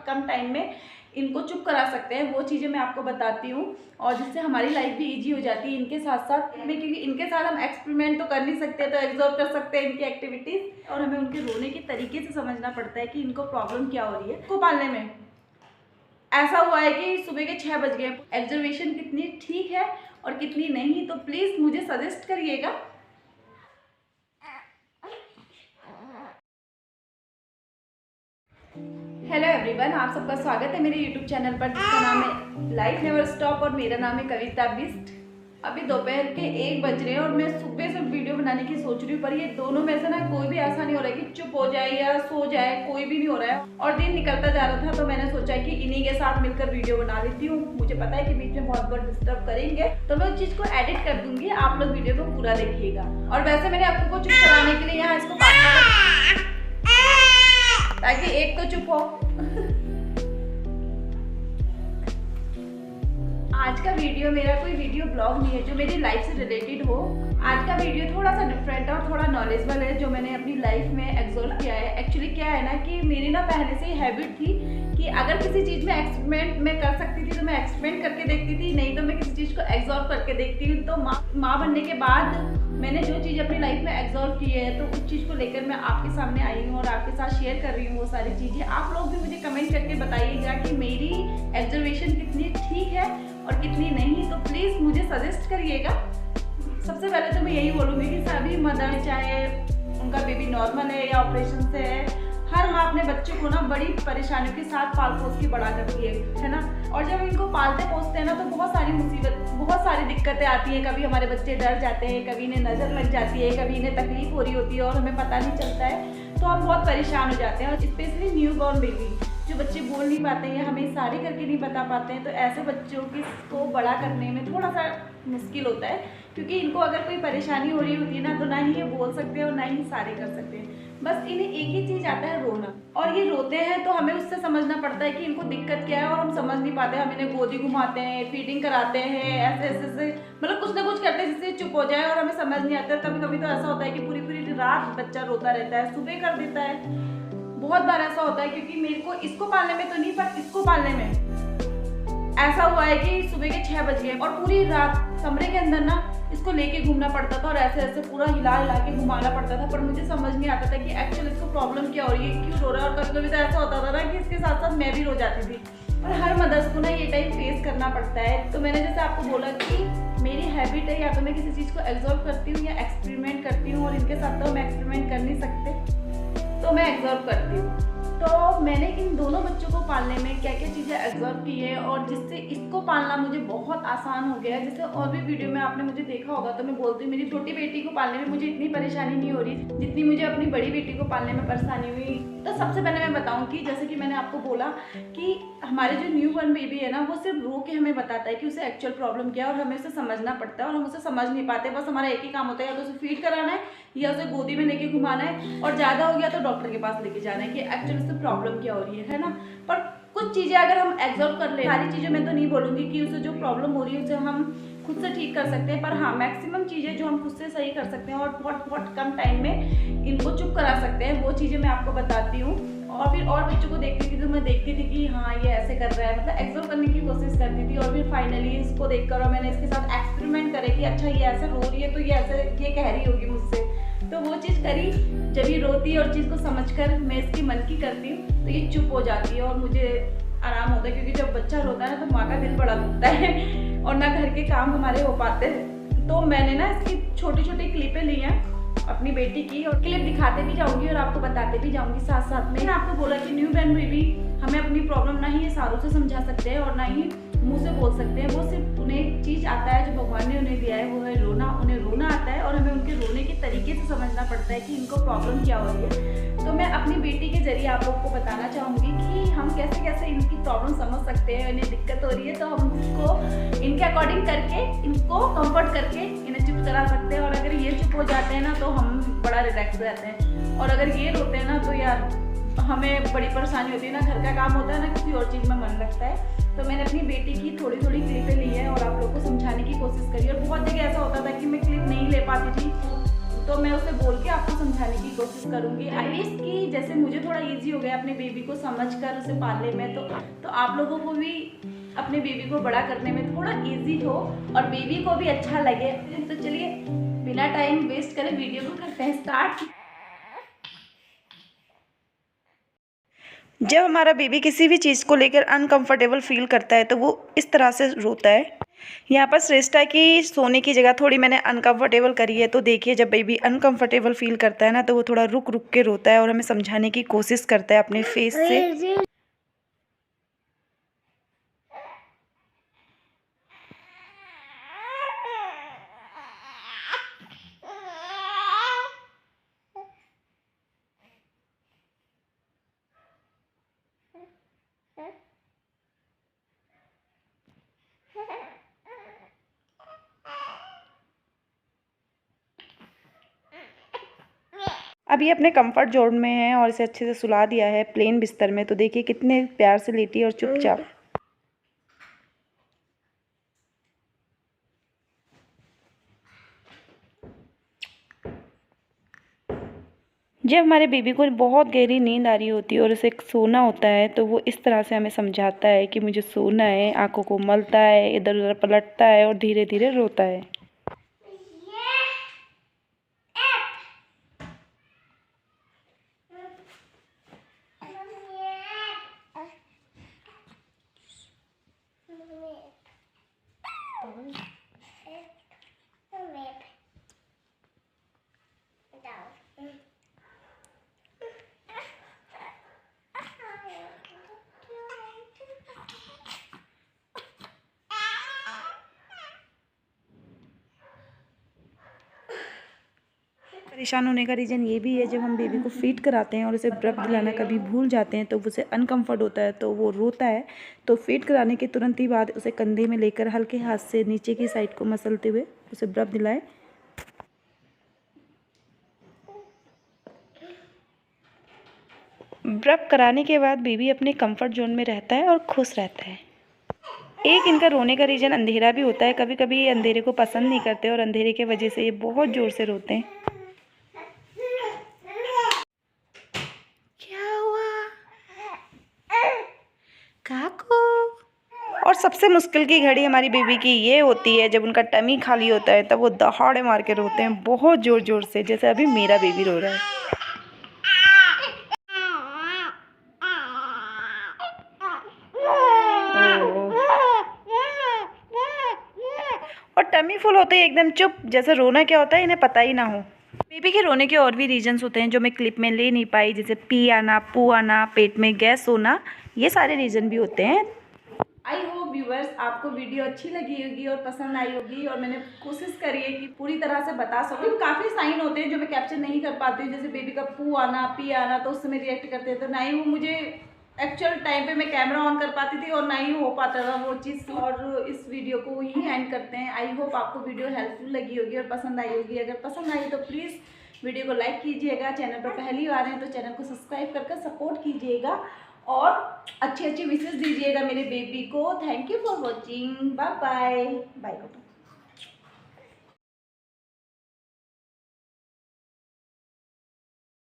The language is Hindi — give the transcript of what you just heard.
कम टाइम में इनको चुप करा सकते हैं, वो चीज़ें मैं आपको बताती हूँ और जिससे हमारी लाइफ भी इजी हो जाती है इनके साथ साथ में, क्योंकि इनके साथ हम एक्सपेरिमेंट तो कर नहीं सकते, तो एब्जॉर्व कर सकते हैं इनकी एक्टिविटीज़ और हमें उनके रोने के तरीके से समझना पड़ता है कि इनको प्रॉब्लम क्या हो रही है। इसको पालने में ऐसा हुआ है कि सुबह के 6 बज गए, ऑब्जर्वेशन कितनी ठीक है और कितनी नहीं, तो प्लीज़ मुझे सजेस्ट करिएगा। हेलो एवरीवन, आप सबका स्वागत है मेरे यूट्यूब चैनल पर जिसका नाम है लाइफ नेवर स्टॉप और मेरा नाम है कविता बिस्ट। अभी दोपहर के 1 बज रहे हैं और मैं सुबह से वीडियो बनाने की सोच रही हूँ, पर ये दोनों में से ना कोई भी ऐसा नहीं हो रहा है कि चुप हो जाए या सो जाए, कोई भी नहीं हो रहा है और दिन निकलता जा रहा था, तो मैंने सोचा कि इन्हीं के साथ मिलकर वीडियो बना लेती हूँ। मुझे पता है कि बीच में बहुत बहुत डिस्टर्ब करेंगे, तो मैं उस चीज़ को एडिट कर दूंगी, आप लोग वीडियो को पूरा देखिएगा। और वैसे मैंने आपको चुप कराने के लिए यहाँ इसको ताकि एक तो चुप हो। आज का वीडियो मेरा कोई वीडियो ब्लॉग नहीं है जो मेरी लाइफ से रिलेटेड हो। आज का वीडियो थोड़ा सा डिफरेंट और थोड़ा नॉलेजेबल है जो मैंने अपनी लाइफ में एब्जॉर्व किया है। एक्चुअली क्या है ना कि मेरी ना पहले से ही हैबिट थी कि अगर किसी चीज़ में एक्सपेरिमेंट मैं कर सकती थी तो मैं एक्सपेरिमेंट करके देखती थी, नहीं तो मैं किसी चीज़ को एब्जॉर्व करके देखती हूँ। तो माँ बनने के बाद मैंने जो चीज़ अपनी लाइफ में एब्जॉर्व की है तो उस चीज़ को लेकर मैं आपके सामने आई हूँ और आपके साथ शेयर कर रही हूँ वो सारी चीज़ें। आप लोग भी मुझे कमेंट करके बताइएगा कि मेरी ऑब्जर्वेशन कितनी ठीक है और कितनी नहीं, तो प्लीज़ मुझे सजेस्ट करिएगा। सबसे पहले तो मैं यही बोलूँगी कि सभी मदर, चाहे उनका बेबी नॉर्मल है या ऑपरेशन से है, हर माँ अपने बच्चों को ना बड़ी परेशानियों के साथ पाल पोस के बड़ा करती है ना। और जब इनको पालते पोसते हैं ना तो बहुत सारी मुसीबत, बहुत सारी दिक्कतें आती हैं। कभी हमारे बच्चे डर जाते हैं, कभी इन्हें नज़र लग जाती है, कभी इन्हें तकलीफ हो रही होती है और हमें पता नहीं चलता है, तो हम बहुत परेशान हो जाते हैं। और स्पेशली न्यू बॉर्न बेबी जो बच्चे बोल नहीं पाते हैं, हमें इशारे करके नहीं बता पाते हैं, तो ऐसे बच्चों को बड़ा करने में थोड़ा सा मुश्किल होता है, क्योंकि इनको अगर कोई परेशानी हो रही होती है ना तो ना ही ये बोल सकते हैं और ना ही इशारे कर सकते हैं। बस इन्हें एक ही चीज़ आता है, रोना। और ये रोते हैं तो हमें उससे समझना पड़ता है कि इनको दिक्कत क्या है और हम समझ नहीं पाते। हम इन्हें गोदी घुमाते हैं, फीडिंग कराते हैं, ऐसे ऐसे मतलब कुछ ना कुछ करते हैं जिससे चुप हो जाए और हमें समझ नहीं आता। कभी कभी तो ऐसा होता है कि पूरी पूरी रात बच्चा रोता रहता है, सुबह कर देता है। बहुत बार ऐसा होता है, क्योंकि मेरे को इसको पालने में तो नहीं पर इसको पालने में ऐसा हुआ है कि सुबह के 6 बज गए और पूरी रात कमरे के अंदर ना इसको लेके घूमना पड़ता था और ऐसे ऐसे पूरा हिला हिला के घुमाना पड़ता था, पर मुझे समझ नहीं आता था कि एक्चुअली इसको प्रॉब्लम क्या हो रही है, क्यों रो रहा है। और कभी कभी तो ऐसा होता था ना कि इसके साथ साथ मैं भी रो जाती थी। और हर मदर्स को ना ये टाइम फेस करना पड़ता है। तो मैंने जैसे आपको बोला कि मेरी हैबिट है या तो मैं किसी चीज़ को एब्जॉर्व करती हूँ या एक्सपेरिमेंट करती हूँ, और इनके साथ तो हम एक्सपेरिमेंट कर नहीं सकते, तो मैं एब्जॉर्व करती हूँ। तो मैंने इन दोनों बच्चों को पालने में क्या क्या चीज़ें एब्जॉर्व की है और जिससे इसको पालना मुझे बहुत आसान हो गया है। जैसे और भी वीडियो में आपने मुझे देखा होगा तो मैं बोलती हूँ मेरी छोटी बेटी को पालने में मुझे इतनी परेशानी नहीं हो रही जितनी मुझे अपनी बड़ी बेटी को पालने में परेशानी हुई। तो सबसे पहले मैं बताऊँ कि जैसे कि मैंने आपको बोला कि हमारे जो न्यू बॉर्न बेबी है ना वो सिर्फ रो के हमें बताता है कि उसे एक्चुअल प्रॉब्लम क्या है और हमें उसे समझना पड़ता है और हम उसे समझ नहीं पाते। बस हमारा एक ही काम होता है, या तो उसे फीड कराना है या उसे गोदी में लेके घुमाना है, और ज़्यादा हो गया तो डॉक्टर के पास लेके जाना है कि एक्चुअली उससे प्रॉब्लम क्या हो रही है ना। पर कुछ चीज़ें अगर हम एब्जॉर्व कर ले, सारी चीज़ें मैं तो नहीं बोलूँगी कि उसे जो प्रॉब्लम हो रही है उसे हम खुद से ठीक कर सकते हैं, पर हाँ मैक्सिमम चीज़ें जो हम खुद से सही कर सकते हैं और बहुत बहुत कम टाइम में इनको चुप करा सकते हैं, वो चीज़ें मैं आपको बताती हूँ। और फिर और बच्चों को देखती थी तो मैं देखती थी कि हाँ ये ऐसे कर रहा है, मतलब एब्जॉर्व करने की कोशिश करती थी। और फिर फाइनली इसको देखकर और मैंने इसके साथ एक्सपेरिमेंट करे कि अच्छा ये ऐसे रो रही है तो ये ऐसे ये कह रही होगी मुझसे, तो वो चीज़ करी। जब ये रोती है और चीज़ को समझकर मैं इसकी मन की करती हूँ तो ये चुप हो जाती है और मुझे आराम होता है, क्योंकि जब बच्चा रोता है ना तो माँ का दिल बड़ा दुखता है और ना घर के काम हमारे हो पाते हैं। तो मैंने ना इसकी छोटी छोटी क्लिपें ली हैं अपनी बेटी की, और क्लिप दिखाते भी जाऊंगी और आपको बताते भी जाऊंगी साथ साथ में। मैंने आपको बोला कि न्यू बॉर्न बेबी हमें अपनी प्रॉब्लम ना ही इशारों से समझा सकते हैं और ना ही मुंह से बोल सकते हैं। वो सिर्फ उन्हें एक चीज़ आता है जो भगवान ने उन्हें दिया है, वो है रोना। उन्हें रोना आता है और हमें उनके रोने के तरीके से समझना पड़ता है कि इनको प्रॉब्लम क्या हो रही है। तो मैं अपनी बेटी के जरिए आप लोग को बताना चाहूँगी कि हम कैसे कैसे इनकी प्रॉब्लम समझ सकते हैं। इन्हें दिक्कत हो रही है तो हम उसको इनके अकॉर्डिंग करके इनको कंफर्ट करके इन्हें चुप करा सकते हैं। और अगर ये चुप हो जाते हैं ना तो हम बड़ा रिलैक्स रहते हैं, और अगर ये रोते हैं ना तो यार हमें बड़ी परेशानी होती है ना, घर का काम होता है ना, किसी और चीज़ में मन लगता है। तो मैंने अपनी बेटी की थोड़ी थोड़ी क्लिपें ली है और आप लोग को समझाने की कोशिश करी। और बहुत जगह ऐसा होता था कि मैं क्लिप नहीं ले पाती थी तो मैं उसे बोल के आपको समझाने की कोशिश करूँगी। आई विश कि जैसे मुझे थोड़ा ईजी हो गया अपने बेबी को समझकर उसे पालने में, तो आप लोगों को भी अपने बेबी को बड़ा करने में थोड़ा ईजी हो और बेबी को भी अच्छा लगे। तो चलिए बिना टाइम वेस्ट करे वीडियो को करते हैं स्टार्ट। जब हमारा बेबी किसी भी चीज़ को लेकर अनकंफर्टेबल फील करता है तो वो इस तरह से रोता है। यहाँ पर श्रेष्ठा की सोने की जगह थोड़ी मैंने अनकंफर्टेबल करी है, तो देखिए जब बेबी अनकंफर्टेबल फील करता है ना तो वो थोड़ा रुक रुक के रोता है और हमें समझाने की कोशिश करता है अपने फेस से। अभी अपने कंफर्ट जोन में है और इसे अच्छे से सुला दिया है प्लेन बिस्तर में, तो देखिए कितने प्यार से लेटी है और चुपचाप। जब हमारे बेबी को बहुत गहरी नींद आ रही होती है और उसे सोना होता है तो वो इस तरह से हमें समझाता है कि मुझे सोना है, आंखों को मलता है, इधर उधर पलटता है और धीरे धीरे रोता है। परेशान होने का रीज़न ये भी है, जब हम बेबी को फीड कराते हैं और उसे ब्रब दिलाना कभी भूल जाते हैं तो उसे अनकंफर्ट होता है तो वो रोता है। तो फीड कराने के तुरंत ही बाद उसे कंधे में लेकर हल्के हाथ से नीचे की साइड को मसलते हुए उसे ब्रब दिलाएं। ब्रब कराने के बाद बेबी अपने कंफर्ट जोन में रहता है और खुश रहता है। एक इनका रोने का रीज़न अंधेरा भी होता है, कभी कभी ये अंधेरे को पसंद नहीं करते और अंधेरे के वजह से ये बहुत ज़ोर से रोते हैं। क्या हुआ काकू? और सबसे मुश्किल की घड़ी हमारी बेबी की ये होती है जब उनका टमी खाली होता है, तब वो दहाड़े मार के रोते हैं बहुत ज़ोर ज़ोर से, जैसे अभी मेरा बेबी रो रहा है। और टमी फुल होते ही एकदम चुप, जैसे रोना क्या होता है इन्हें पता ही ना हो। बेबी के रोने के और भी रीजंस होते हैं जो मैं क्लिप में ले नहीं पाई, जैसे पी आना, पू आना, पेट में गैस होना, ये सारे रीज़न भी होते हैं। आई होप व्यूवर्स आपको वीडियो अच्छी लगी होगी और पसंद आई होगी, और मैंने कोशिश करी है कि पूरी तरह से बता सकूँ। काफ़ी साइन होते हैं जो मैं कैप्चर नहीं कर पाती हूँ, जैसे बेबी का पू आना, पी आना, तो उस समय रिएक्ट करते हैं, तो ना ही वो मुझे एक्चुअल टाइम पे मैं कैमरा ऑन कर पाती थी और ना ही हो पाता था वो चीज़। और इस वीडियो को यहीं एंड करते हैं। आई होप आपको वीडियो हेल्पफुल लगी होगी और पसंद आई होगी। अगर पसंद आई तो प्लीज़ वीडियो को लाइक कीजिएगा, चैनल पर पहली बार हैं तो चैनल को सब्सक्राइब करके सपोर्ट कीजिएगा और अच्छी अच्छी विशेष दीजिएगा मेरे बेबी को। Thank you for watching, bye bye bye.